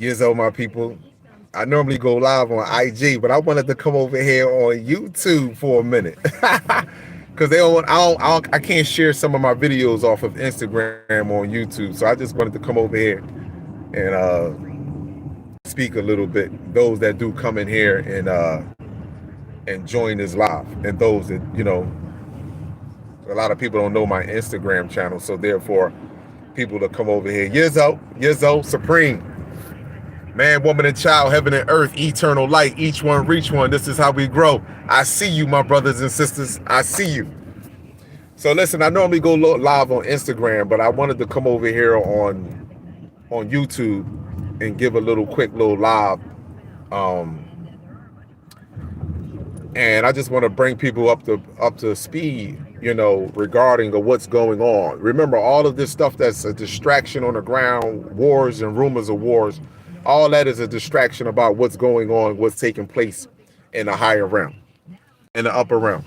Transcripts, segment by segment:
Years old, my people. I normally go live on IG, but I wanted to come over here on YouTube for a minute because they don't, I can't share some of my videos off of Instagram on YouTube. So I just wanted to come over here and speak a little bit. Those that do come in here and join this live, and those that a lot of people don't know my Instagram channel, so therefore people to come over here. Yizzo, Supreme. Man, woman, and child, heaven and earth, eternal light, each one reach one. This is how we grow. I see you, my brothers and sisters. I see you. So listen, I normally go live on Instagram, but I wanted to come over here on YouTube and give a quick little live. And I just want to bring people up to speed, regarding what's going on. Remember, all of this stuff that's a distraction on the ground, wars and rumors of wars, all that is a distraction about what's going on, what's taking place in the higher realm, in the upper realm.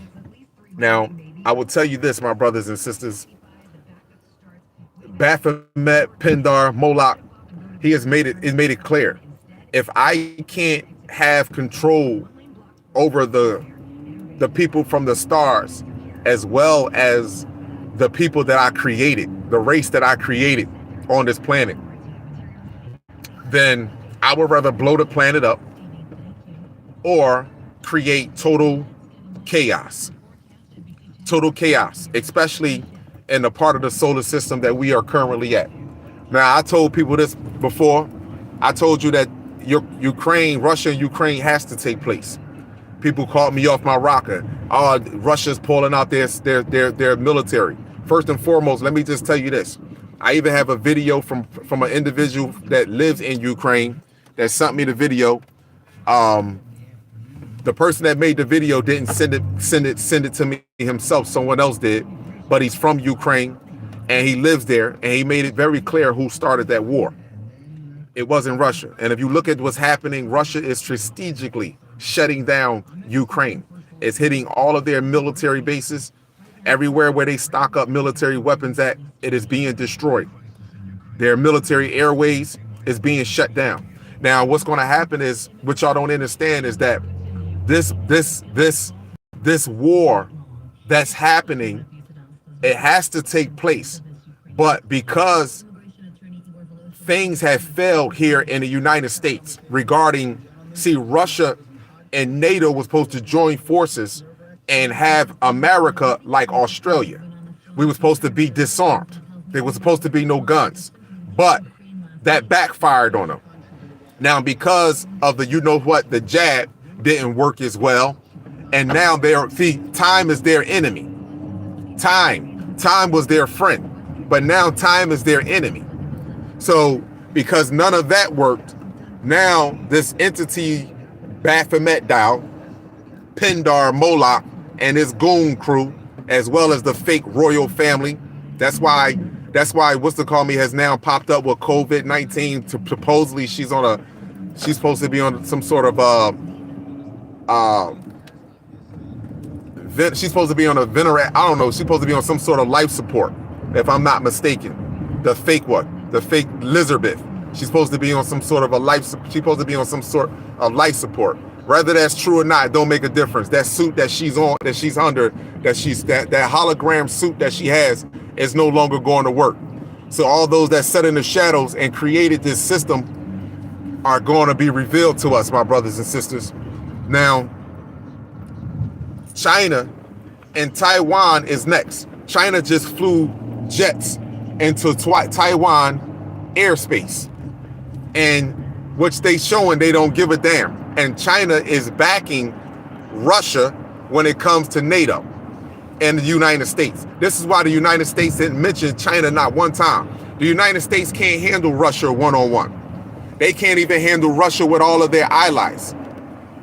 Now, I will tell you this, my brothers and sisters. Baphomet, Pindar, Moloch, he has made it clear. If I can't have control over the people from the stars, as well as the people that I created, the race that I created on this planet, then I would rather blow the planet up or create total chaos, especially in the part of the solar system that we are currently at. Now, I told people this before. I told you that Russia and Ukraine has to take place. People called me off my rocker. Oh, Russia's pulling out their military. First and foremost, let me just tell you this. I even have a video from an individual that lives in Ukraine that sent me the video. The person that made the video didn't send it to me himself. Someone else did, but he's from Ukraine and he lives there, and he made it very clear who started that war. It wasn't Russia. And if you look at what's happening, Russia is strategically shutting down Ukraine. It's hitting all of their military bases. Everywhere where they stock up military weapons at, it is being destroyed. Their military airways is being shut down. Now, what's going to happen is, what y'all don't understand, is that this war that's happening, it has to take place. But because things have failed here in the United States regarding, Russia and NATO was supposed to join forces and have America like Australia. We were supposed to be disarmed. There was supposed to be no guns, but that backfired on them. Now, because of the jab didn't work as well, and now time is their enemy. Time was their friend, but now time is their enemy. So because none of that worked, now this entity, Baphomet, Pindar, Moloch, and his goon crew, as well as the fake royal family. That's why What's to Call Me has now popped up with COVID-19. Supposedly she's supposed to be on some sort of she's supposed to be on she's supposed to be on some sort of life support, if I'm not mistaken. The fake Elizabeth. She's supposed to be on some sort of life support. Whether that's true or not, don't make a difference. That suit that she's under, that hologram suit that she has is no longer going to work. So all those that sat in the shadows and created this system are going to be revealed to us, my brothers and sisters. Now, China and Taiwan is next. China just flew jets into Taiwan airspace, and which they showing they don't give a damn. And China is backing Russia when it comes to NATO and the United States. This is why the United States didn't mention China not one time. The United States can't handle Russia one-on-one. They can't even handle Russia with all of their allies.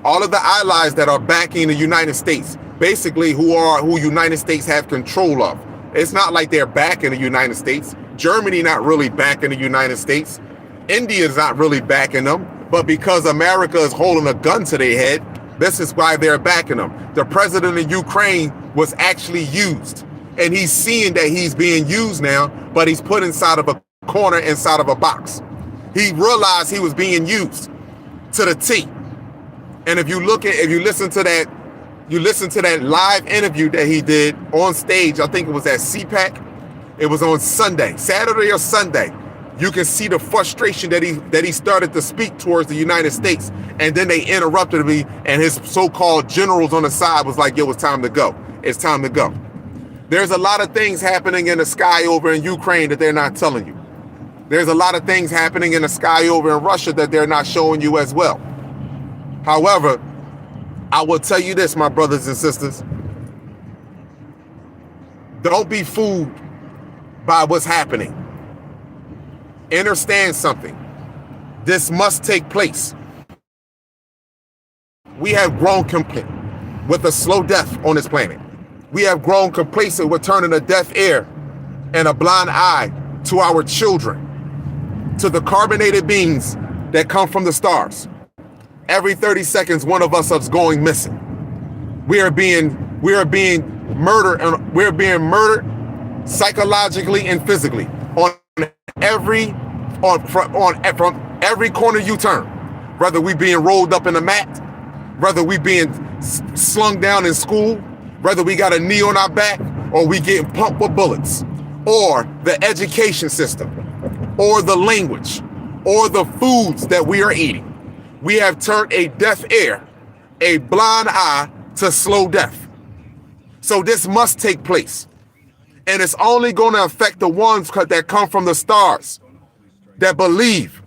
All of the allies that are backing the United States, basically who United States have control of. It's not like they're backing the United States. Germany not really backing the United States. India's not really backing them. But because America is holding a gun to their head, this is why they're backing them. The president of Ukraine was actually used. And he's seeing that he's being used now, but he's put inside of a corner, inside of a box. He realized he was being used to the T. And if you listen to that live interview that he did on stage, I think it was at CPAC. It was on Sunday, Saturday or Sunday. You can see the frustration that he started to speak towards the United States. And then they interrupted me, and his so-called generals on the side was like, yo, it's time to go. It's time to go. There's a lot of things happening in the sky over in Ukraine that they're not telling you. There's a lot of things happening in the sky over in Russia that they're not showing you as well. However, I will tell you this, my brothers and sisters. Don't be fooled by what's happening. Understand something. This must take place. We have grown complacent with a slow death on this planet. We have grown complacent with turning a deaf ear and a blind eye to our children, to the carbonated beings that come from the stars. Every 30 seconds, one of us is going missing. We are being murdered, and we're being murdered psychologically and physically from every corner you turn. Whether we being rolled up in a mat, whether we being slung down in school, whether we got a knee on our back, or we getting pumped with bullets, or the education system, or the language, or the foods that we are eating. We have turned a deaf ear, a blind eye, to slow death. So this must take place. And it's only going to affect the ones that come from the stars, that believe,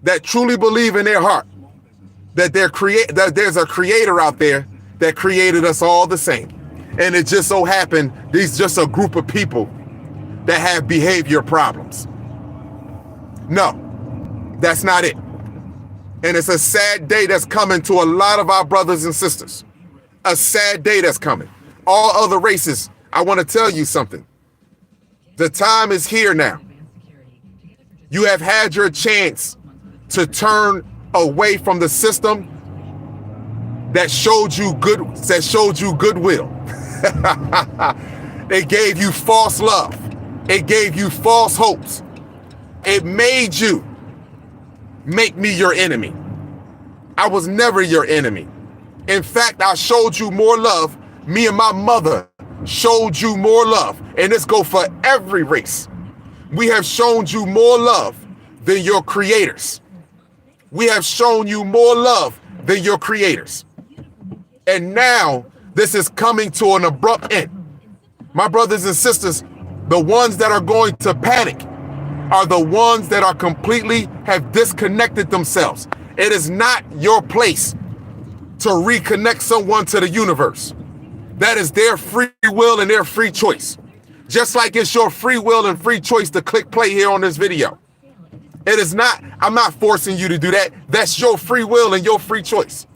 that truly believe in their heart, that there's a creator out there that created us all the same. And it just so happened, these just a group of people that have behavior problems. No, that's not it. And it's a sad day that's coming to a lot of our brothers and sisters. A sad day that's coming. All other races, I want to tell you something. The time is here now. You have had your chance to turn away from the system that showed you goodwill. They gave you false love. It gave you false hopes. It made you make me your enemy. I was never your enemy. In fact, I showed you more love. Me and my mother showed you more love. And this goes for every race. We have shown you more love than your creators. We have shown you more love than your creators. And now this is coming to an abrupt end. My brothers and sisters, the ones that are going to panic are the ones that are completely have disconnected themselves. It is not your place to reconnect someone to the universe. That is their free will and their free choice. Just like it's your free will and free choice to click play here on this video. It is not, I'm not forcing you to do that. That's your free will and your free choice.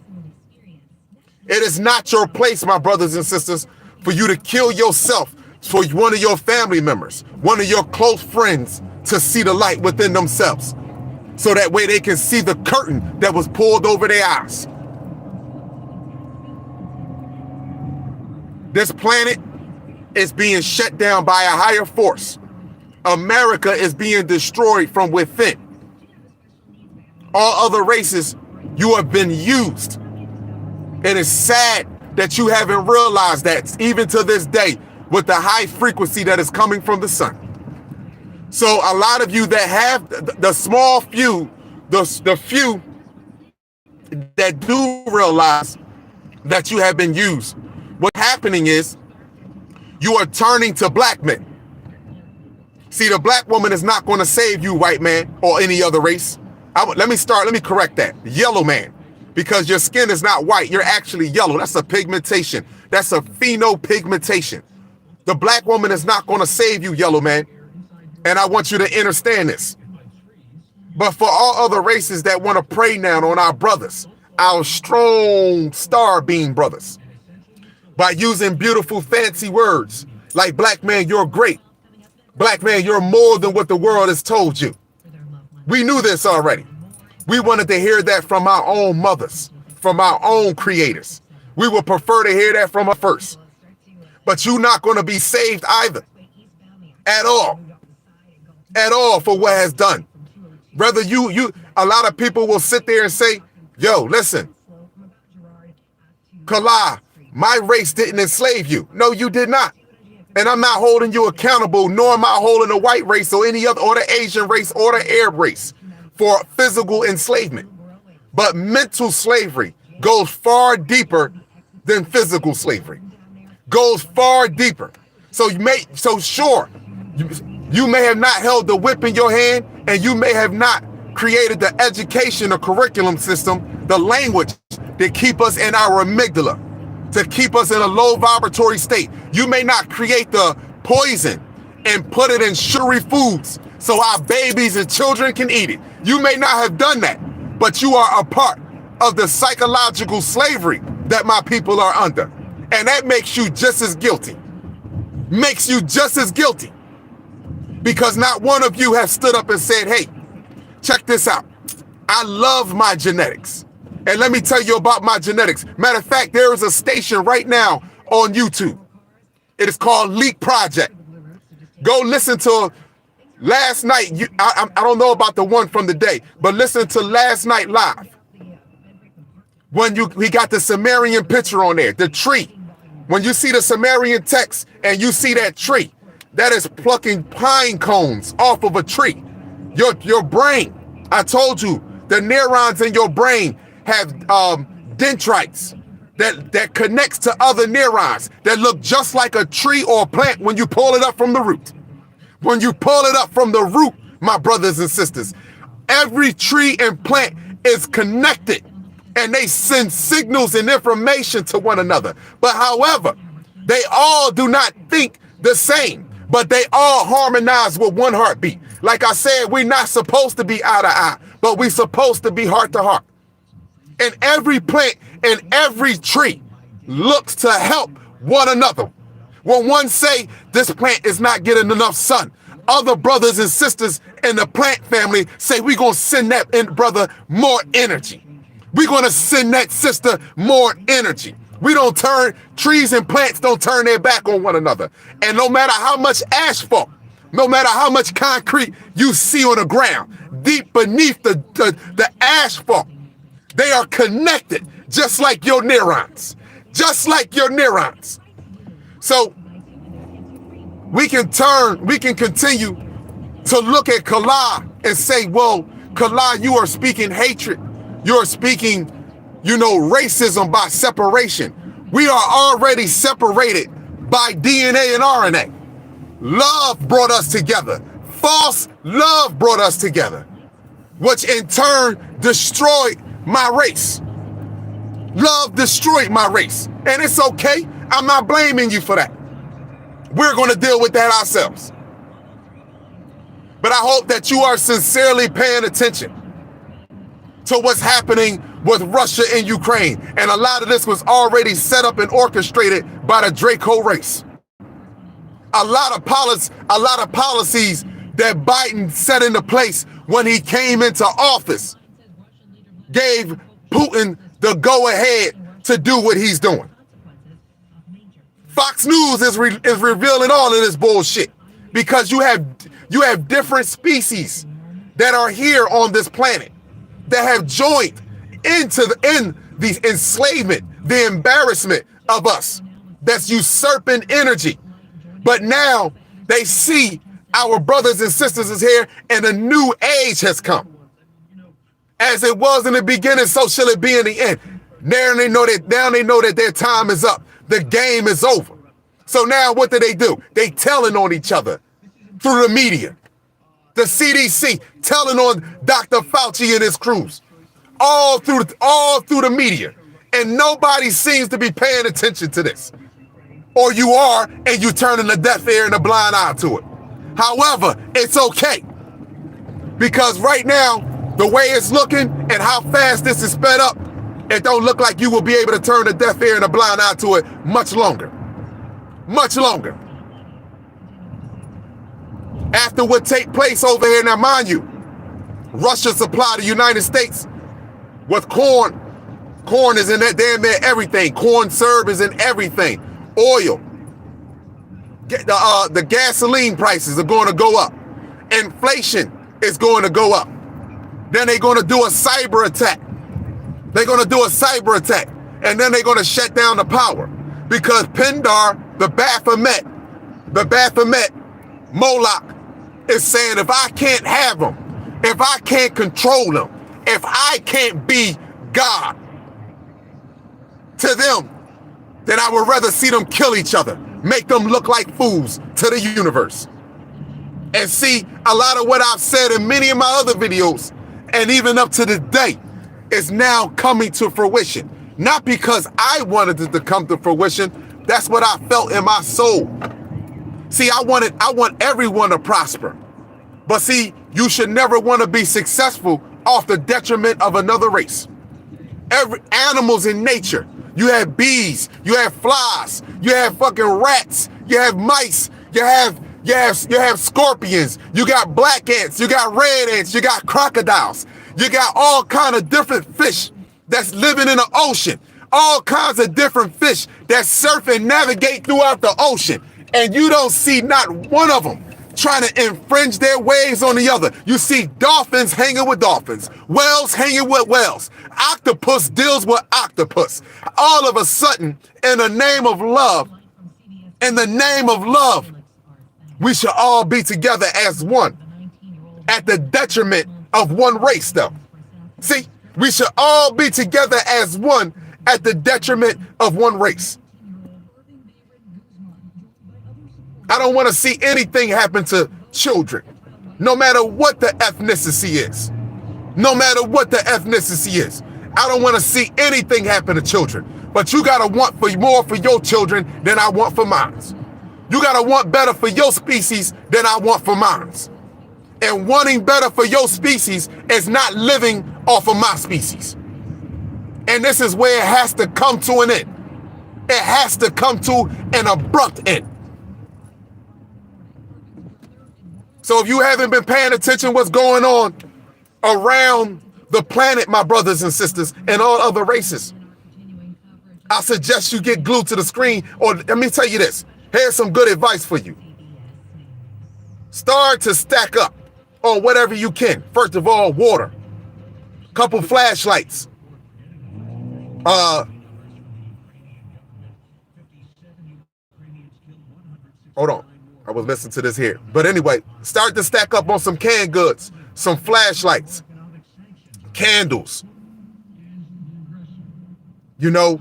It is not your place, my brothers and sisters, for you to kill yourself, for one of your family members, one of your close friends to see the light within themselves. So that way they can see the curtain that was pulled over their eyes. This planet is being shut down by a higher force. America is being destroyed from within. All other races, you have been used. And it's sad that you haven't realized that even to this day with the high frequency that is coming from the sun. So a lot of you that have the small few, the few that do realize that you have been used, what's happening is you are turning to black men. See, the black woman is not going to save you, white man, or any other race. Let me correct that. Yellow man, because your skin is not white. You're actually yellow. That's a pigmentation. That's a phenopigmentation. The black woman is not going to save you, yellow man. And I want you to understand this. But for all other races that want to prey now on our brothers, our strong star beam brothers, by using beautiful fancy words like black man, you're great. Black man, you're more than what the world has told you. We knew this already. We wanted to hear that from our own mothers, from our own creators. We would prefer to hear that from us first. But you're not going to be saved either. At all for what has done. Whether a lot of people will sit there and say, yo, listen, Kala, my race didn't enslave you. No, you did not. And I'm not holding you accountable, nor am I holding the white race or any other, or the Asian race or the Arab race for physical enslavement. But mental slavery goes far deeper than physical slavery. Goes far deeper. So sure, you may have not held the whip in your hand, and you may have not created the education or curriculum system, the language that keep us in our amygdala, to keep us in a low vibratory state. You may not create the poison and put it in sugary foods so our babies and children can eat it. You may not have done that, but you are a part of the psychological slavery that my people are under. And that makes you just as guilty. Makes you just as guilty. Because not one of you has stood up and said, hey, check this out. I love my genetics. And let me tell you about my genetics. Matter of fact, there is a station right now on YouTube. It is called Leak Project. Go listen to last night. I don't know about the one from the day, but listen to last night live. When we got the Sumerian picture on there, the tree. When you see the Sumerian text and you see that tree, that is plucking pine cones off of a tree. Your brain, I told you, the neurons in your brain have dendrites that connects to other neurons that look just like a tree or a plant when you pull it up from the root. When you pull it up from the root, my brothers and sisters, every tree and plant is connected, and they send signals and information to one another. But however, they all do not think the same, but they all harmonize with one heartbeat. Like I said, we're not supposed to be eye to eye, but we're supposed to be heart to heart. And every plant and every tree looks to help one another. When one say this plant is not getting enough sun, other brothers and sisters in the plant family say we're going to send that brother more energy. We're going to send that sister more energy. We don't turn, trees and plants don't turn their back on one another. And no matter how much asphalt, no matter how much concrete you see on the ground, deep beneath the asphalt, they are connected just like your neurons. Just like your neurons. So we can continue to look at Kala and say, well, Kala, you are speaking hatred. You are speaking, racism by separation. We are already separated by DNA and RNA. Love brought us together. False love brought us together, which in turn destroyed my race. Love destroyed my race. And it's okay. I'm not blaming you for that. We're going to deal with that ourselves. But I hope that you are sincerely paying attention to what's happening with Russia and Ukraine. And a lot of this was already set up and orchestrated by the Draco race. A lot of policies that Biden set into place when he came into office gave Putin the go-ahead to do what he's doing. Fox News is revealing all of this bullshit because you have different species that are here on this planet that have joined in the enslavement, the embarrassment of us that's usurping energy. But now they see our brothers and sisters is here and a new age has come. As it was in the beginning, so shall it be in the end. Now they know that their time is up. The game is over. So now what do? They telling on each other through the media. The CDC telling on Dr. Fauci and his crews. All through the media. And nobody seems to be paying attention to this. Or you are, and you turning a deaf ear and a blind eye to it. However, it's okay. Because right now, the way it's looking and how fast this is sped up, it don't look like you will be able to turn a deaf ear and a blind eye to it much longer. Much longer. After what take place over here, now mind you, Russia supplied the United States with corn. Corn is in that damn near everything. Corn syrup is in everything. Oil. The gasoline prices are going to go up. Inflation is going to go up. Then they're going to do a cyber attack. They're going to do a cyber attack. And then they're going to shut down the power. Because Pindar, the Baphomet Moloch, is saying, if I can't have them, if I can't control them, if I can't be God to them, then I would rather see them kill each other, make them look like fools to the universe. And see, a lot of what I've said in many of my other videos, and even up to this day, is now coming to fruition. Not because I wanted it to come to fruition, that's what I felt in my soul. See, I want everyone to prosper. But see, you should never want to be successful off the detriment of another race. Animals in nature, you have bees, you have flies, you have fucking rats, you have mice, you have scorpions, you got black ants, you got red ants, you got crocodiles, you got all kind of different fish that's living in the ocean, all kinds of different fish that surf and navigate throughout the ocean, and you don't see not one of them trying to infringe their ways on the other. You see dolphins hanging with dolphins, whales hanging with whales, octopus deals with octopus. All of a sudden, in the name of love, we should all be together as one, at the detriment of one race, though. See, we should all be together as one at the detriment of one race. I don't want to see anything happen to children, no matter what the ethnicity is. No matter what the ethnicity is. I don't want to see anything happen to children. But you got to want for more for your children than I want for mine. You got to want better for your species than I want for mine. And wanting better for your species is not living off of my species. And this is where it has to come to an end. It has to come to an abrupt end. So if you haven't been paying attention what's going on around the planet, my brothers and sisters, and all other races, I suggest you get glued to the screen. Or let me tell you this. Here's some good advice for you. Start to stack up on whatever you can. First of all, water. Couple flashlights. Hold on. I was listening to this here. But anyway, start to stack up on some canned goods, some flashlights, candles, and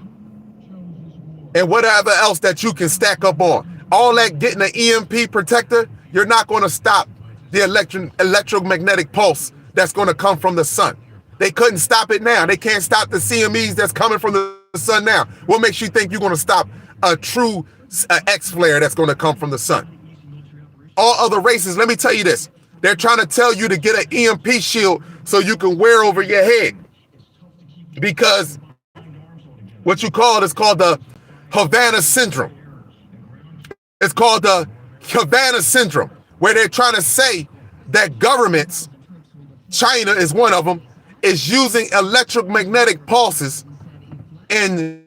whatever else that you can stack up on. All that getting an EMP protector, you're not going to stop the electromagnetic pulse that's going to come from the sun. They couldn't stop it now. They can't stop the CMEs that's coming from the sun now. What makes you think you're going to stop a true X-flare that's going to come from the sun? All other races, let me tell you this. They're trying to tell you to get an EMP shield so you can wear over your head. Because what you call it is called the Havana syndrome. It's called the Havana syndrome, where they're trying to say that governments, China is one of them, is using electromagnetic pulses and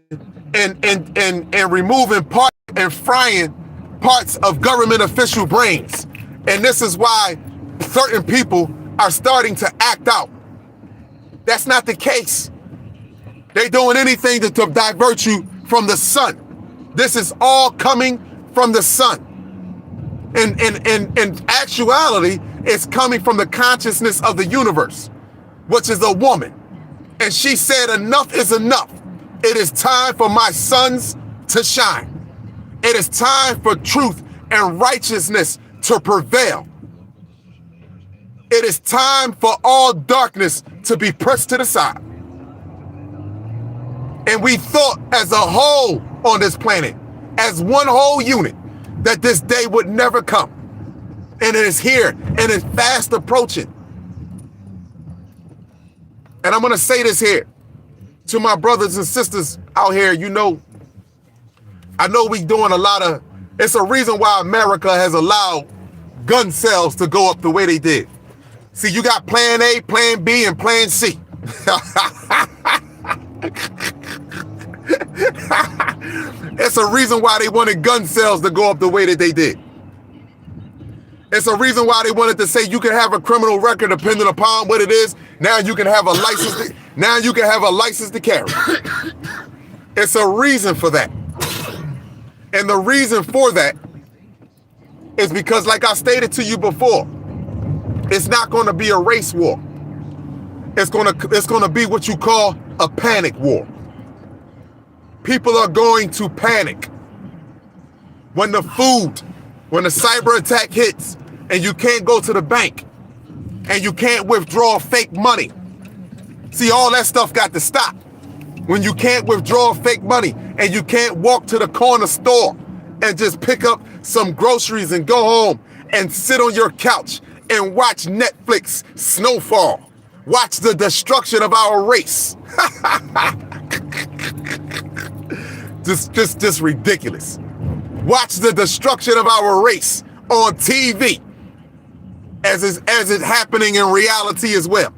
removing parts and frying parts of government official brains. And this is why certain people are starting to act out. That's not the case. They're doing anything to divert you from the sun. This is all coming from the sun. And in actuality, it's coming from the consciousness of the universe, which is a woman. And she said, enough is enough. It is time for my sons to shine. It is time for truth and righteousness to prevail. It is time for all darkness to be pressed to the side. And we thought as a whole on this planet, as one whole unit, that this day would never come. And it is here, and it's fast approaching. And I'm going to say this here to my brothers and sisters out here. I know we doing a lot of, it's a reason why America has allowed gun sales to go up the way they did. See, you got plan A, plan B, and plan C. It's a reason why they wanted gun sales to go up the way that they did. It's a reason why they wanted to say you can have a criminal record depending upon what it is. Now you can have a license. Now you can have a license to carry. It's a reason for that. And the reason for that is because, like I stated to you before, it's not going to be a race war. It's going to be what you call a panic war. People are going to panic when the cyber attack hits and you can't go to the bank and you can't withdraw fake money. See, all that stuff got to stop. When you can't withdraw fake money and you can't walk to the corner store and just pick up some groceries and go home and sit on your couch and watch Netflix Snowfall. Watch the destruction of our race. Just ridiculous. Watch the destruction of our race on TV as it's happening in reality as well.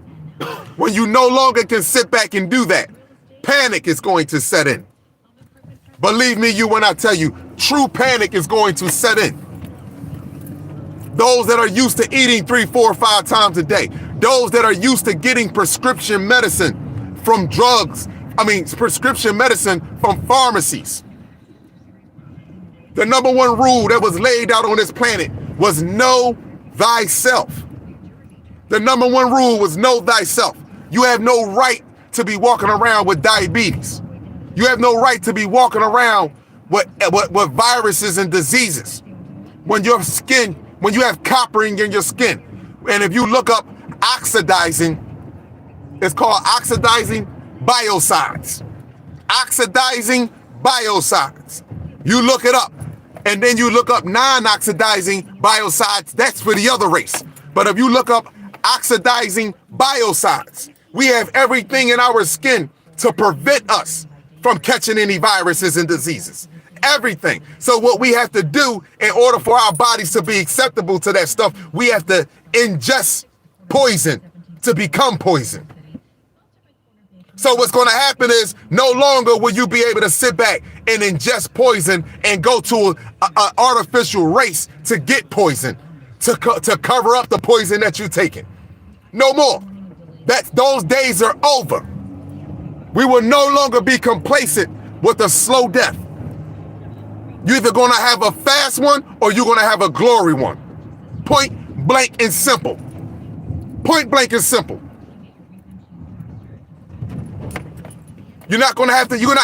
When you no longer can sit back and do that, panic is going to set in. Believe me, when I tell you, true panic is going to set in. Those that are used to eating 3, 4, 5 times a day, those that are used to getting prescription medicine from prescription medicine from pharmacies. The number one rule that was laid out on this planet was know thyself. The number one rule was know thyself. You have no right to be walking around with diabetes. You have no right to be walking around with viruses and diseases. When you have copper in your skin. And if you look up oxidizing, it's called oxidizing biocides. Oxidizing biocides. You look it up. And then you look up non-oxidizing biocides. That's for the other race. But if you look up oxidizing biocides, we have everything in our skin to prevent us from catching any viruses and diseases. Everything. So what we have to do in order for our bodies to be acceptable to that stuff, we have to ingest poison to become poison. So what's going to happen is no longer will you be able to sit back and ingest poison and go to an artificial race to get poison, to cover up the poison that you're taking. No more. Those days are over. We will no longer be complacent with a slow death. You're either going to have a fast one or you're going to have a glory one. Point blank and simple. Point blank and simple. You're not going to have to, you're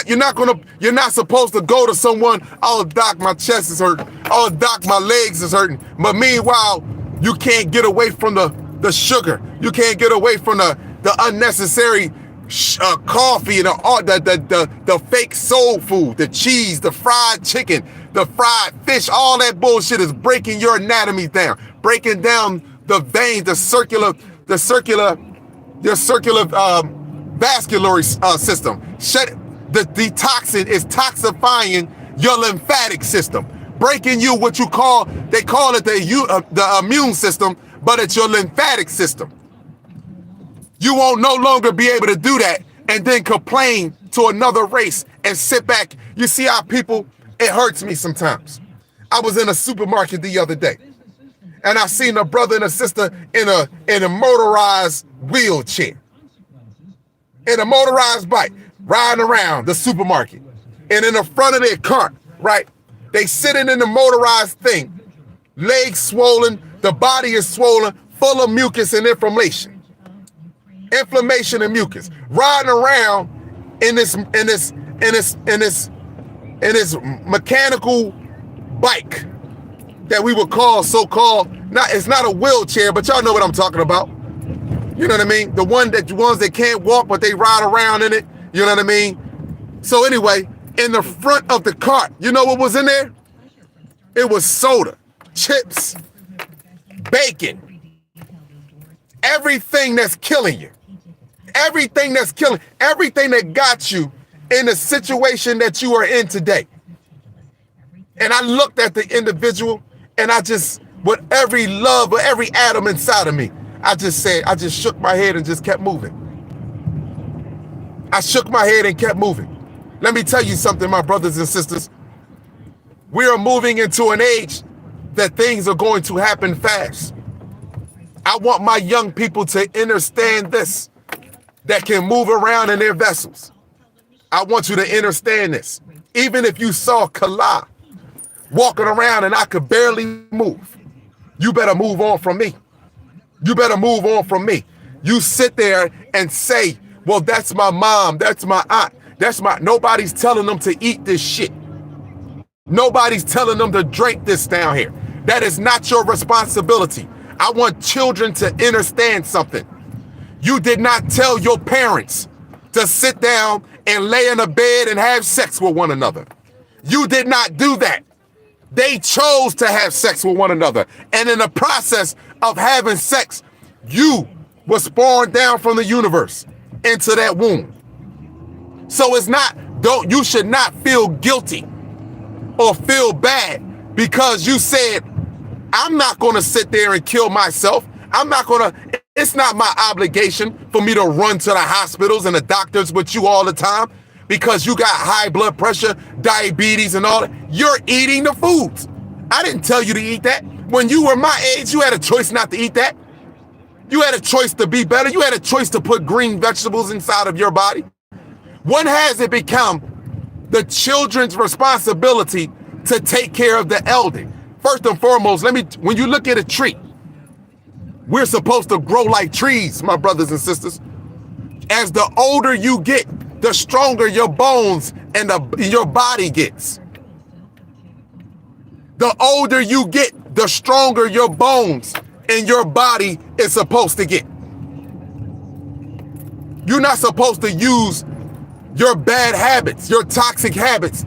not supposed to go to someone, oh, doc, my chest is hurting. Oh, doc, my legs is hurting. But meanwhile, you can't get away from the sugar. You can't get away from the unnecessary coffee and the fake soul food, the cheese, the fried chicken, the fried fish. All that bullshit is breaking your anatomy down, breaking down the veins, the circular vascular system. The detoxin is toxifying your lymphatic system, breaking you they call it the immune system, but it's your lymphatic system. You won't no longer be able to do that and then complain to another race and sit back. You see how people, it hurts me sometimes. I was in a supermarket the other day and I seen a brother and a sister in a motorized wheelchair, in a motorized bike, riding around the supermarket. And in the front of their cart, right, they sitting in the motorized thing, legs swollen, the body is swollen, full of mucus and inflammation. Inflammation and mucus, riding around in this mechanical bike that we would call so-called, it's not a wheelchair, but y'all know what I'm talking about. You know what I mean? The ones that can't walk, but they ride around in it. You know what I mean? So anyway, in the front of the cart, you know what was in there? It was soda, chips, bacon, everything that's killing you. Everything that got you in the situation that you are in today. And I looked at the individual and I just, with every love, with every atom inside of me, I just shook my head and just kept moving. I shook my head and kept moving. Let me tell you something, my brothers and sisters. We are moving into an age that things are going to happen fast. I want my young people to understand this, that can move around in their vessels. I want you to understand this. Even if you saw Kala walking around and I could barely move, you better move on from me. You better move on from me. You sit there and say, well, that's my mom, that's my aunt, nobody's telling them to eat this shit. Nobody's telling them to drink this down here. That is not your responsibility. I want children to understand something. You did not tell your parents to sit down and lay in a bed and have sex with one another. You did not do that. They chose to have sex with one another. And in the process of having sex, you were spawned down from the universe into that womb. So you should not feel guilty or feel bad because you said, I'm not going to sit there and kill myself. It's not my obligation for me to run to the hospitals and the doctors with you all the time because you got high blood pressure, diabetes and all that. You're eating the foods. I didn't tell you to eat that. When you were my age, you had a choice not to eat that. You had a choice to be better. You had a choice to put green vegetables inside of your body. When has it become the children's responsibility to take care of the elderly? First and foremost, when you look at a tree, we're supposed to grow like trees, my brothers and sisters. As the older you get, the stronger your bones and your body gets. The older you get, the stronger your bones and your body is supposed to get. You're not supposed to use your bad habits, your toxic habits,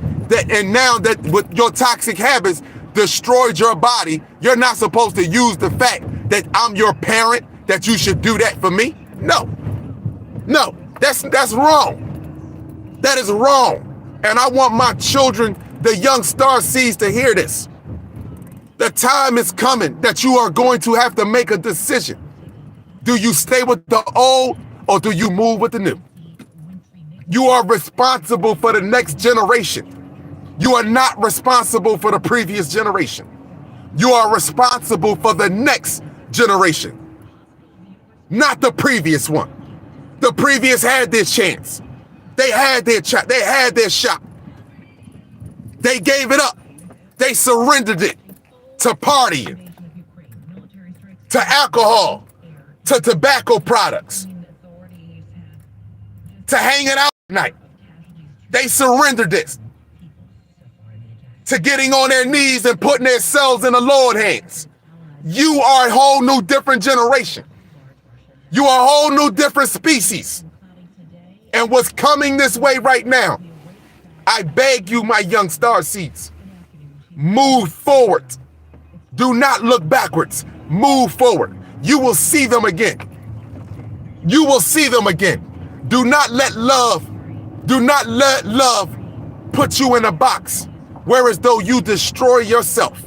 and now that with your toxic habits destroyed your body, you're not supposed to use the fact that I'm your parent, that you should do that for me. No, that's wrong. That is wrong. And I want my children, the young star seeds, to hear this. The time is coming that you are going to have to make a decision. Do you stay with the old or do you move with the new? You are responsible for the next generation. You are not responsible for the previous generation. You are responsible for the next generation, not the previous one. The previous had their chance. They had their shot. They had their shot. They gave it up. They surrendered it to partying, to alcohol, to tobacco products, to hanging out at night. They surrendered this to getting on their knees and putting themselves in the Lord's hands. You are a whole new different generation. You are a whole new different species. And what's coming this way right now, I beg you, my young star seeds, move forward. Do not look backwards. Move forward. You will see them again. You will see them again. Do not let love put you in a box where as though you destroy yourself.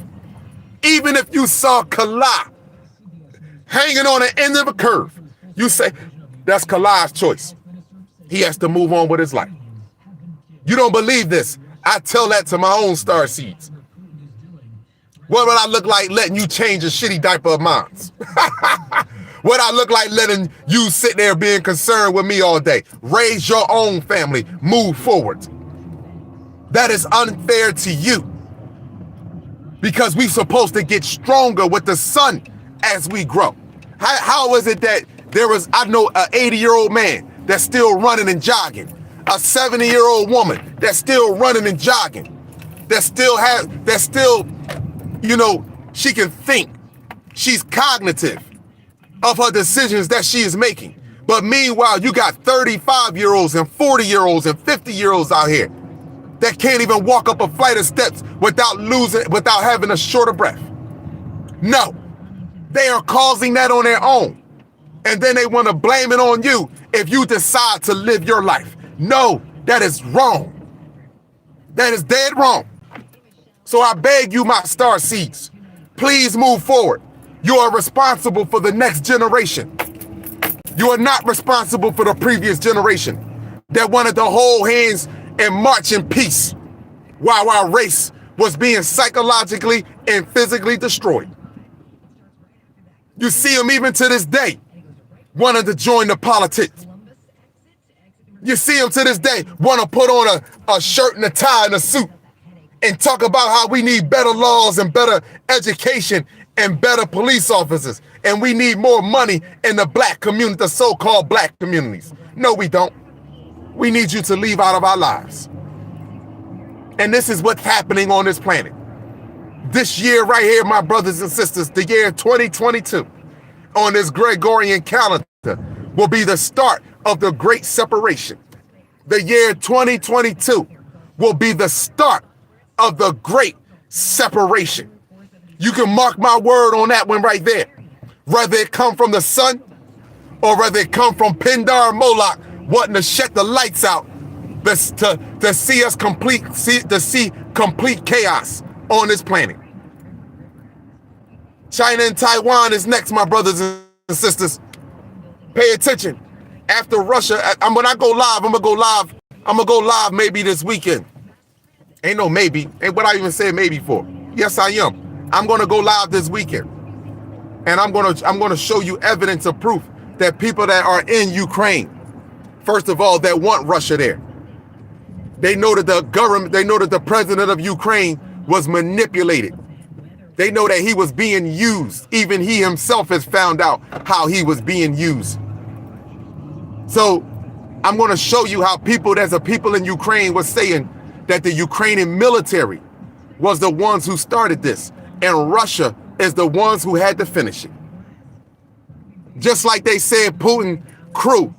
Even if you saw Kala hanging on the end of a curve, you say, that's Kala's choice. He has to move on with his life. You don't believe this? I tell that to my own star seeds. What would I look like letting you change a shitty diaper of mine? What I look like letting you sit there being concerned with me all day? Raise your own family. Move forward. That is unfair to you. Because we're supposed to get stronger with the sun as we grow. How is it that I know an 80-year-old man that's still running and jogging, a 70-year-old woman that's still running and jogging, she can think, she's cognitive of her decisions that she is making. But meanwhile, you got 35-year-olds and 40-year-olds and 50-year-olds out here that can't even walk up a flight of steps without having a shorter breath. No, they are causing that on their own. And then they want to blame it on you if you decide to live your life. No, that is wrong. That is dead wrong. So I beg you, my star seeds, please move forward. You are responsible for the next generation. You are not responsible for the previous generation that wanted to hold hands and march in peace while our race was being psychologically and physically destroyed. You see them even to this day wanting to join the politics. You see them to this day want to put on a shirt and a tie and a suit and talk about how we need better laws and better education and better police officers. And we need more money in the black community, the so-called black communities. No, we don't. We need you to leave out of our lives. And this is what's happening on this planet. This year right here, my brothers and sisters, the year 2022, on this Gregorian calendar, will be the start of the great separation. The year 2022 will be the start of the great separation. You can mark my word on that one right there. Whether it come from the sun or whether it come from Pindar Moloch wanting to shut the lights out to see us see complete chaos on this planet. China and Taiwan is next, my brothers and sisters. Pay attention. After Russia, when I go live, I'm gonna go live maybe this weekend. Ain't no maybe. Ain't what I even said maybe for. Yes, I am. I'm gonna go live this weekend. And I'm gonna show you evidence of proof that people that are in Ukraine, first of all, that want Russia there. They know that the government, they know that the president of Ukraine was manipulated. They know that he was being used. Even he himself has found out how he was being used. So I'm going to show you how there's a people in Ukraine was saying that the Ukrainian military was the ones who started this, and Russia is the ones who had to finish it. Just like they said Putin crew.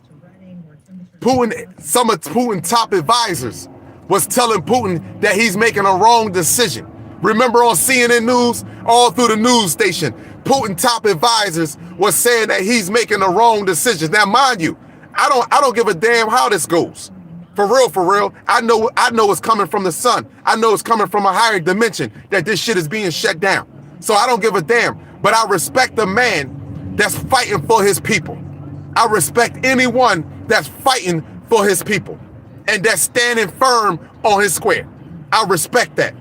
Some of Putin's top advisors was telling Putin that he's making a wrong decision. Remember on CNN News, all through the news station, Putin top advisors was saying that he's making the wrong decisions. Now, mind you, I don't give a damn how this goes. For real. I know it's coming from the sun. I know it's coming from a higher dimension that this shit is being shut down. So I don't give a damn. But I respect the man that's fighting for his people. I respect anyone that's fighting for his people and that's standing firm on his square. I respect that.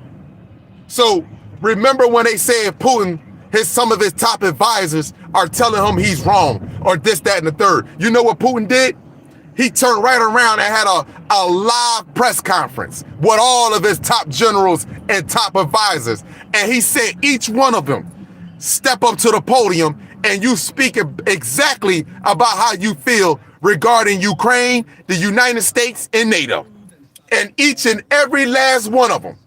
So remember when they said Putin, some of his top advisors are telling him he's wrong or this, that, and the third. You know what Putin did? He turned right around and had a live press conference with all of his top generals and top advisors. And he said each one of them step up to the podium and you speak exactly about how you feel regarding Ukraine, the United States, and NATO. And each and every last one of them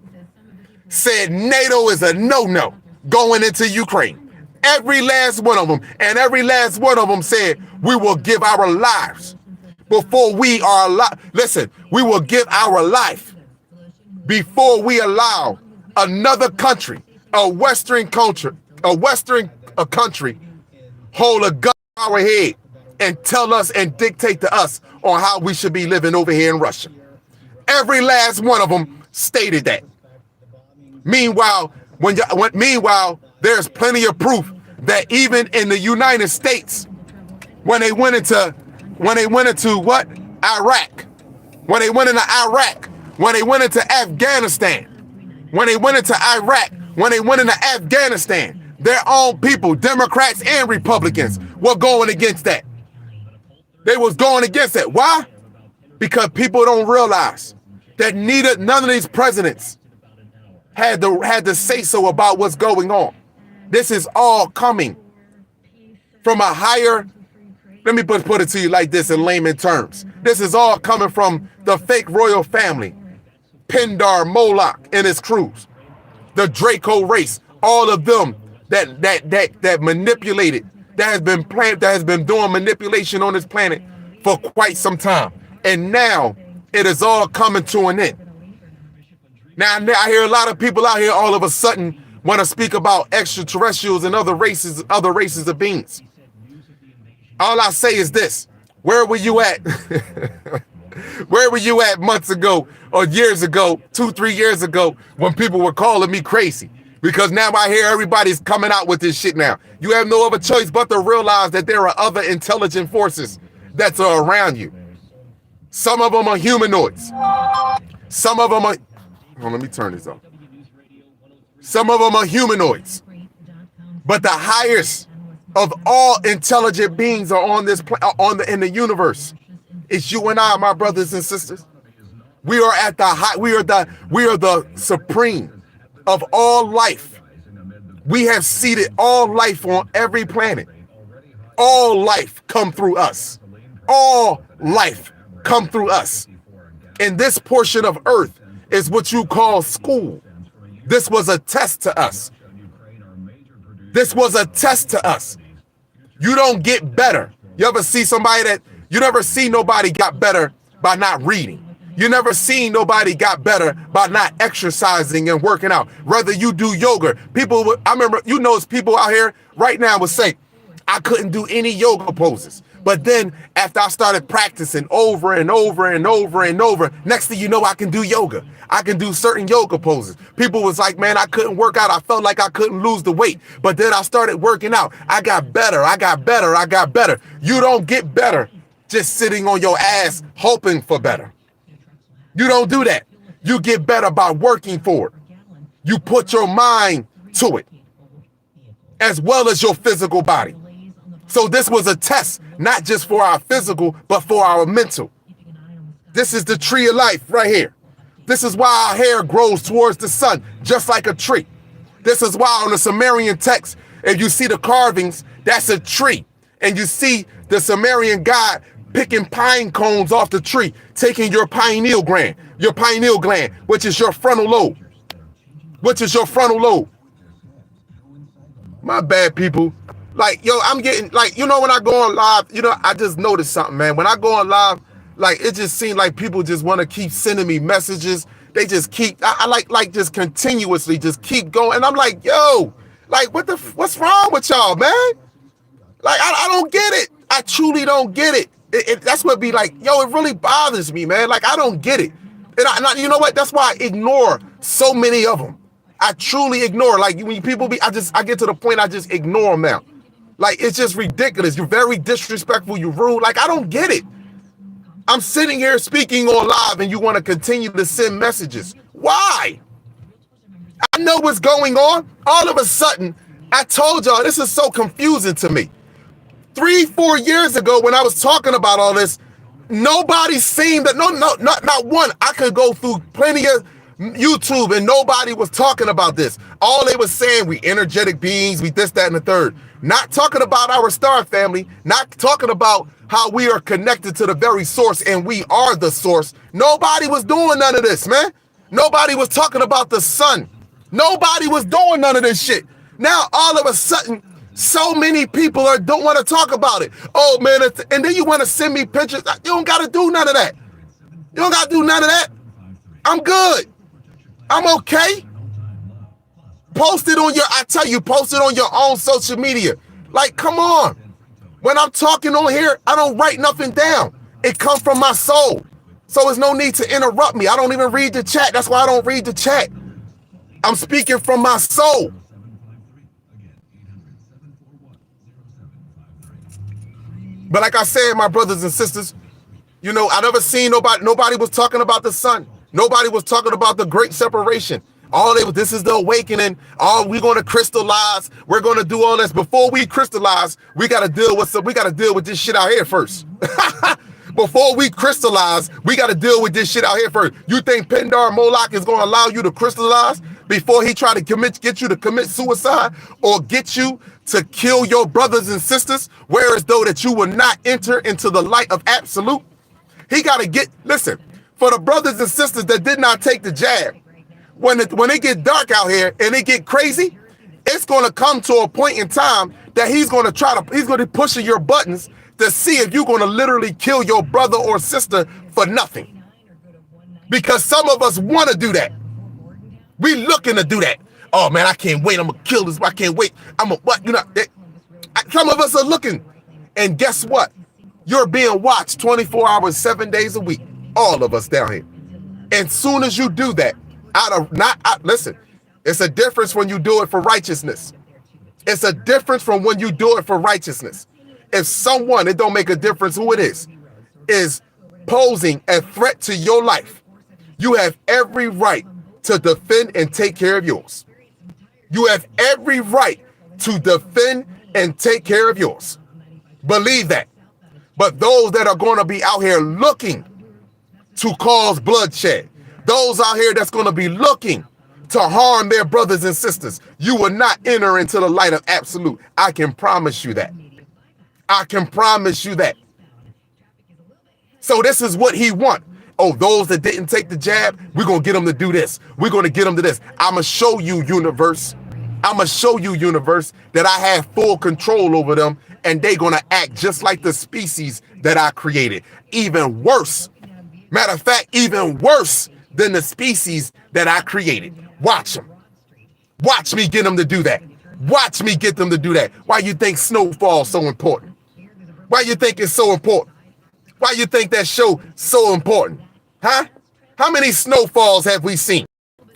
said NATO is a no-no going into Ukraine. Every last one of them. And every last one of them said, we will give our lives before we are alive. Listen, we will give our life before we allow another country, a Western country, hold a gun to our head and tell us and dictate to us on how we should be living over here in Russia. Every last one of them stated that. Meanwhile, there's plenty of proof that even in the United States, when they went into what? Iraq. When they went into Iraq, when they went into Afghanistan, when they went into Iraq, when they went into Afghanistan, their own people, Democrats and Republicans, were going against that. They was going against it. Why? Because people don't realize that none of these presidents had to say so about what's going on. This is all coming from a higher, let me put it to you like this in layman terms. This is all coming from the fake royal family, Pindar Moloch and his crews, the Draco race, all of them that manipulated, that has been doing manipulation on this planet for quite some time. And now it is all coming to an end. Now I hear a lot of people out here all of a sudden want to speak about extraterrestrials and other races of beings. All I say is this: where were you at? Where were you at months ago or years ago, 2-3 years ago, when people were calling me crazy? Because now I hear everybody's coming out with this shit now. You have no other choice but to realize that there are other intelligent forces that are around you. Some of them are humanoids. Some of them are... Hold on, let me turn this off. Some of them are humanoids. But the highest of all intelligent beings are on this in the universe. It's you and I, my brothers and sisters. We are at the high. We are the supreme of all life. We have seated all life on every planet. All life come through us. All life come through us. And this portion of earth is what you call school. This was a test to us. This was a test to us. You don't get better. You ever see somebody you never see nobody got better by not reading. You never seen nobody got better by not exercising and working out. Whether you do yoga, I remember, people out here right now would say, I couldn't do any yoga poses. But then after I started practicing over and over and over and over, next thing you know, I can do yoga. I can do certain yoga poses. People was like, man, I couldn't work out. I felt like I couldn't lose the weight. But then I started working out. I got better. I got better. I got better. You don't get better just sitting on your ass hoping for better. You don't do that. You get better by working for it. You put your mind to it, as well as your physical body. So this was a test, not just for our physical, but for our mental. This is the tree of life right here. This is why our hair grows towards the sun, just like a tree. This is why on the Sumerian text, if you see the carvings, that's a tree. And you see the Sumerian god picking pine cones off the tree, taking your pineal gland, which is your frontal lobe. My bad, people. Like, yo, I'm getting, like, when I go on live, I just noticed something, man. When I go on live, like, it just seems like people just want to keep sending me messages. They just keep, I like just continuously just keep going. And I'm like, yo, like, what's wrong with y'all, man? Like, I don't get it. I truly don't get it. That's what be like, yo, it really bothers me, man. Like, I don't get it. And you know what? That's why I ignore so many of them. I truly ignore. Like, when people I get to the point I just ignore them now. Like, it's just ridiculous. You're very disrespectful. You're rude. Like, I don't get it. I'm sitting here speaking on live and you want to continue to send messages. Why? I know what's going on. All of a sudden, I told y'all, this is so confusing to me. 3-4 years ago, when I was talking about all this, nobody seemed that, not one. I could go through plenty of YouTube and nobody was talking about this. All they was saying, we energetic beings, we this, that, and the third. Not talking about our star family, not talking about how we are connected to the very source and we are the source. Nobody was doing none of this, man. Nobody was talking about the sun. Nobody was doing none of this shit. Now, all of a sudden, so many people don't want to talk about it. Oh, man, and then you want to send me pictures. You don't got to do none of that. You don't got to do none of that. I'm good. I'm okay. Post it on your own social media. Like, come on. When I'm talking on here, I don't write nothing down. It comes from my soul. So there's no need to interrupt me. I don't even read the chat. That's why I don't read the chat. I'm speaking from my soul. But like I said, my brothers and sisters, I never seen nobody was talking about the sun. Nobody was talking about the great separation. This is the awakening. We're going to crystallize. We're going to do all this. Before we crystallize, we got to deal with this shit out here first. Before we crystallize, we got to deal with this shit out here first. You think Pindar Moloch is going to allow you to crystallize before he try to get you to commit suicide or get you to kill your brothers and sisters, whereas though that you will not enter into the light of absolute? He got to listen, for the brothers and sisters that did not take the jab, when it get dark out here and it get crazy, it's going to come to a point in time that he's going to be pushing your buttons to see if you're going to literally kill your brother or sister for nothing. Because some of us want to do that. We looking to do that. Oh man, I can't wait. I'm going to kill this. I can't wait. Some of us are looking. And guess what? You're being watched 24 hours, 7 days a week. All of us down here. And soon as you do that, listen, it's a difference when you do it for righteousness. It's a difference from when you do it for righteousness. If someone, it don't make a difference who it is posing a threat to your life, you have every right to defend and take care of yours. You have every right to defend and take care of yours. Believe that. But those that are going to be out here looking to cause bloodshed, those out here that's going to be looking to harm their brothers and sisters, you will not enter into the light of absolute. I can promise you that. I can promise you that. So this is what he wants. Oh, those that didn't take the jab, we're going to get them to do this. We're going to get them to this. I'm going to show you, universe. I'm going to show you, universe, that I have full control over them, and they're going to act just like the species that I created. Even worse. Matter of fact, even worse than the species that I created. Watch them. Watch me get them to do that. Watch me get them to do that. Why you think snowfall is so important? Why you think it's so important? Why you think that show so important? Huh? How many snowfalls have we seen?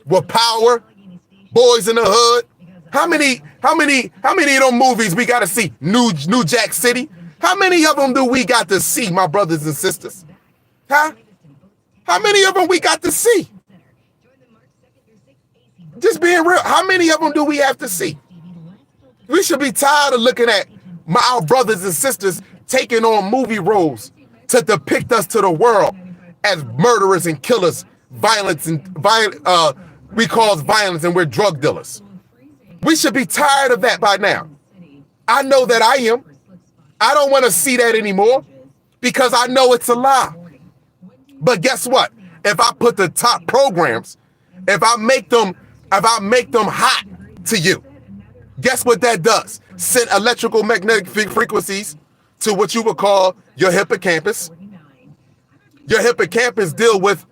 With Power, Boys in the Hood? How many of them movies we got to see? New Jack City? How many of them do we got to see, my brothers and sisters? Huh? How many of them we got to see? Just being real, how many of them do we have to see? We should be tired of looking at our brothers and sisters taking on movie roles to depict us to the world as murderers and killers, we cause violence and we're drug dealers. We should be tired of that by now. I know that I am. I don't want to see that anymore because I know it's a lie. But guess what? If I put the top programs, if I make them hot to you, guess what that does? Send electrical magnetic frequencies to what you would call your hippocampus. Your hippocampus deal with,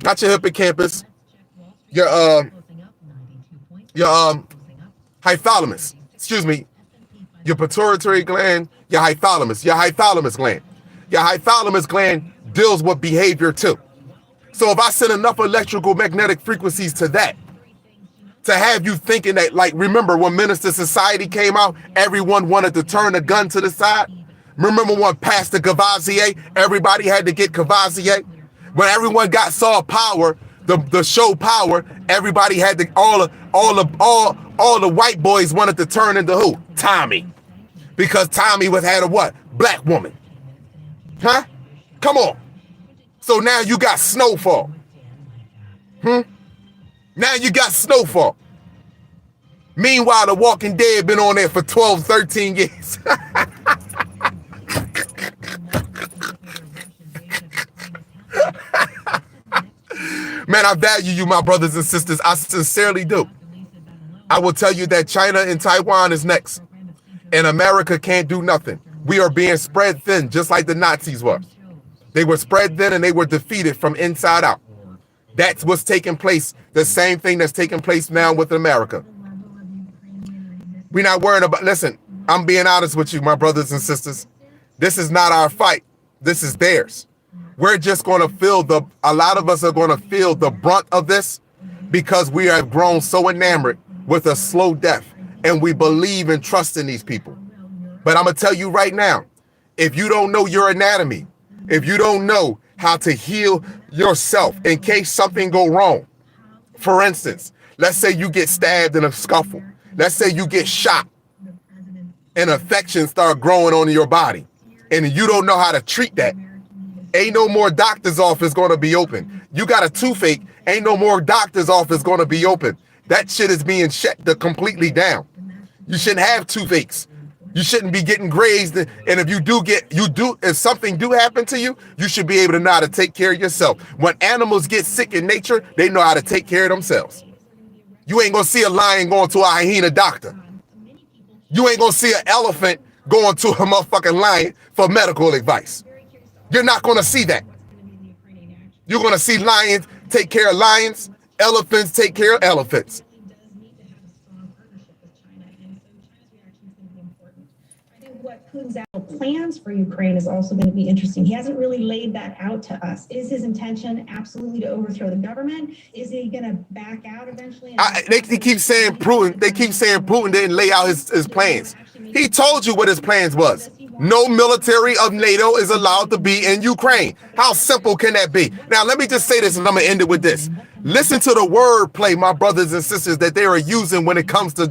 not your hippocampus, your hypothalamus. Your pituitary gland, your hypothalamus gland. Your hypothalamus gland deals with behavior too. So if I send enough electrical magnetic frequencies to that, to have you thinking that, like, remember when Minister Society came out, everyone wanted to turn the gun to the side? Remember when Pastor Cavassier, everybody had to get Cavassier? When everyone saw Power, the show Power, everybody had to, all the white boys wanted to turn into who? Tommy. Because Tommy had a what? Black woman. Huh? Come on. So now you got Snowfall. Now you got Snowfall. Meanwhile, The Walking Dead been on there for 12, 13 years. Man, I value you, my brothers and sisters. I sincerely do. I will tell you that China and Taiwan is next. And America can't do nothing. We are being spread thin, just like the Nazis were. They were spread thin and they were defeated from inside out. That's what's taking place. The same thing that's taking place now with America. We're not worrying about, listen, I'm being honest with you, my brothers and sisters. This is not our fight. This is theirs. We're just going to feel a lot of us are going to feel the brunt of this because we have grown so enamored with a slow death and we believe and trust in these people. But I'm going to tell you right now, if you don't know your anatomy, if you don't know how to heal yourself in case something go wrong, for instance, let's say you get stabbed in a scuffle. Let's say you get shot and infections start growing on your body and you don't know how to treat that. Ain't no more doctor's office going to be open. You got a toothache, ain't no more doctor's office going to be open. That shit is being shut completely down. You shouldn't have toothaches. You shouldn't be getting grazed. And if something do happen to you, you should be able to know how to take care of yourself. When animals get sick in nature, they know how to take care of themselves. You ain't going to see a lion going to a hyena doctor. You ain't going to see an elephant going to a motherfucking lion for medical advice. You're not going to see that. You're going to see lions take care of lions, elephants take care of elephants. What Putin's plans for Ukraine is also going to be interesting. He hasn't really laid that out to us. Is his intention absolutely to overthrow the government? Is he going to back out eventually? They keep saying Putin. They keep saying Putin didn't lay out his plans. He told you what his plans was. No military of NATO is allowed to be in Ukraine. How simple can that be? Now, let me just say this, and I'm going to end it with this. Listen to the wordplay, my brothers and sisters, that they are using when it comes to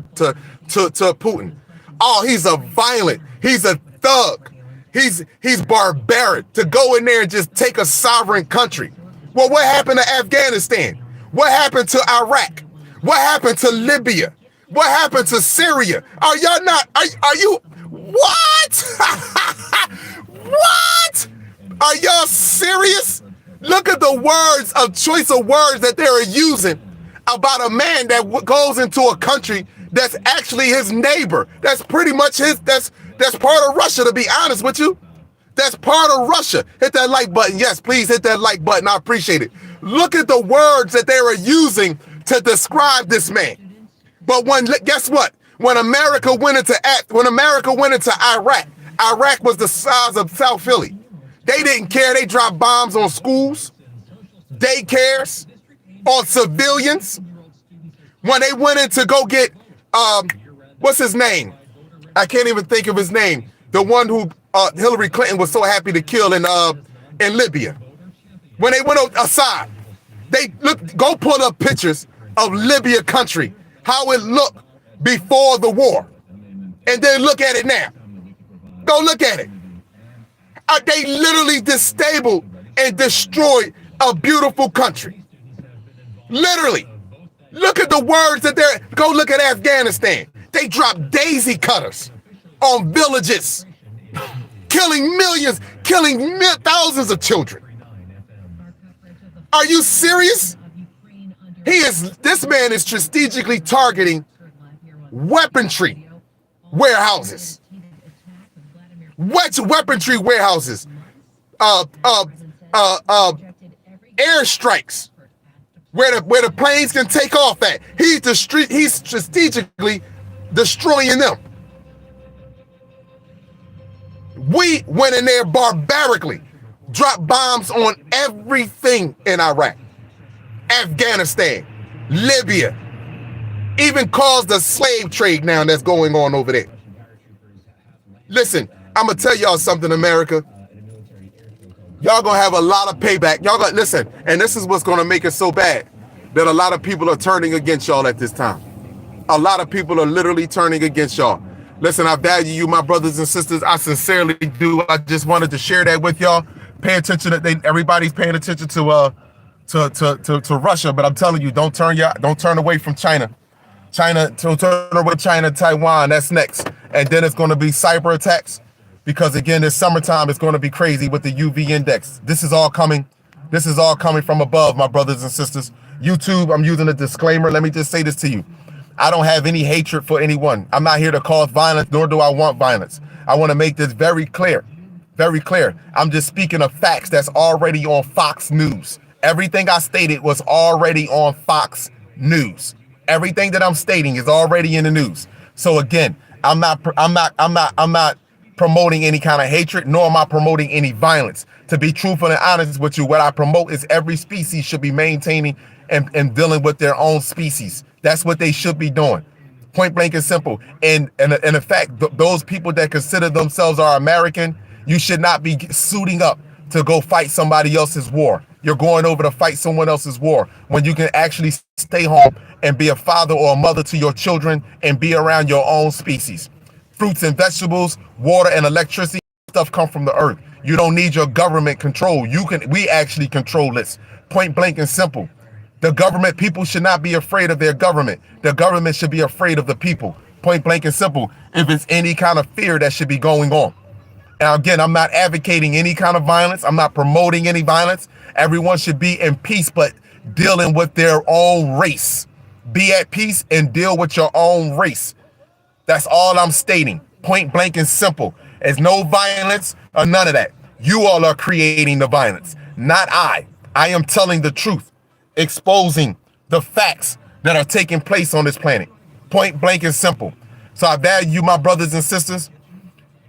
Putin. Oh, he's a violent, he's a thug, he's barbaric to go in there and just take a sovereign country. Well, what happened to Afghanistan? What happened to Iraq? What happened to Libya? What happened to Syria? Are y'all not, are you, what? What? Are y'all serious? Look at the words of choice of words that they're using about a man that goes into a country that's actually his neighbor. That's pretty much his, that's part of Russia, to be honest with you. That's part of Russia. Hit that like button. Yes, please hit that like button. I appreciate it. Look at the words that they were using to describe this man. But guess what? When America went into Iraq, Iraq was the size of South Philly. They didn't care. They dropped bombs on schools, daycares, on civilians. When they went in to go get, what's his name? I can't even think of his name. The one who Hillary Clinton was so happy to kill in Libya. When they went Assad, go pull up pictures of Libya country, how it looked before the war, and then look at it now. Go look at it. They literally disabled and destroyed a beautiful country. Literally. Look at the words that go look at Afghanistan. They dropped daisy cutters on villages, killing millions, killing thousands of children. Are you serious? This man is strategically targeting weaponry warehouses. Weaponry warehouses, airstrikes, where the planes can take off at. He's strategically destroying them. We went in there barbarically, dropped bombs on everything in Iraq, Afghanistan, Libya, even caused the slave trade now that's going on over there. Listen, I'm gonna tell y'all something, America. Y'all gonna have a lot of payback. Y'all gonna listen, and this is what's gonna make it so bad that a lot of people are turning against y'all at this time. A lot of people are literally turning against y'all. Listen, I value you, my brothers and sisters. I sincerely do. I just wanted to share that with y'all. Pay attention that everybody's paying attention to Russia, but I'm telling you, don't turn away from China. Don't turn away China, Taiwan. That's next, and then it's going to be cyber attacks. Because again, this summertime is going to be crazy with the UV index. This is all coming from above, my brothers and sisters. YouTube, I'm using a disclaimer. Let me just say this to you. I don't have any hatred for anyone. I'm not here to cause violence, nor do I want violence. I want to make this very clear. Very clear. I'm just speaking of facts that's already on Fox News. Everything I stated was already on Fox News. Everything that I'm stating is already in the news. So again, I'm not promoting any kind of hatred, nor am I promoting any violence. To be truthful and honest with you, what I promote is every species should be maintaining and dealing with their own species. That's what they should be doing. Point blank and simple. And in fact, those people that consider themselves are American, you should not be suiting up to go fight somebody else's war. You're going over to fight someone else's war when you can actually stay home and be a father or a mother to your children and be around your own species. Fruits and vegetables, water and electricity, stuff come from the earth. You don't need your government control. We actually control this. Point blank and simple. The government, people should not be afraid of their government. The government should be afraid of the people. Point blank and simple. If it's any kind of fear that should be going on. Now, again, I'm not advocating any kind of violence. I'm not promoting any violence. Everyone should be in peace, but dealing with their own race. Be at peace and deal with your own race. That's all I'm stating. Point blank and simple. There's no violence or none of that. You all are creating the violence, not I. I am telling the truth, exposing the facts that are taking place on this planet. Point blank and simple. So I value my brothers and sisters.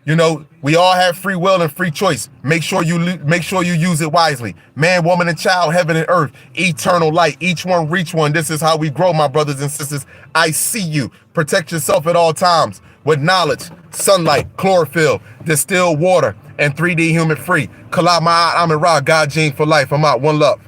You know, we all have free will and free choice. Make sure you use it wisely. Man, woman, and child, heaven and earth, eternal light. Each one reach one. This is how we grow, my brothers and sisters. I see you. Protect yourself at all times with knowledge, sunlight, chlorophyll, distilled water, and 3D human free. Kalam Ma'at Amin Ra, God Gene for life. I'm out. One love.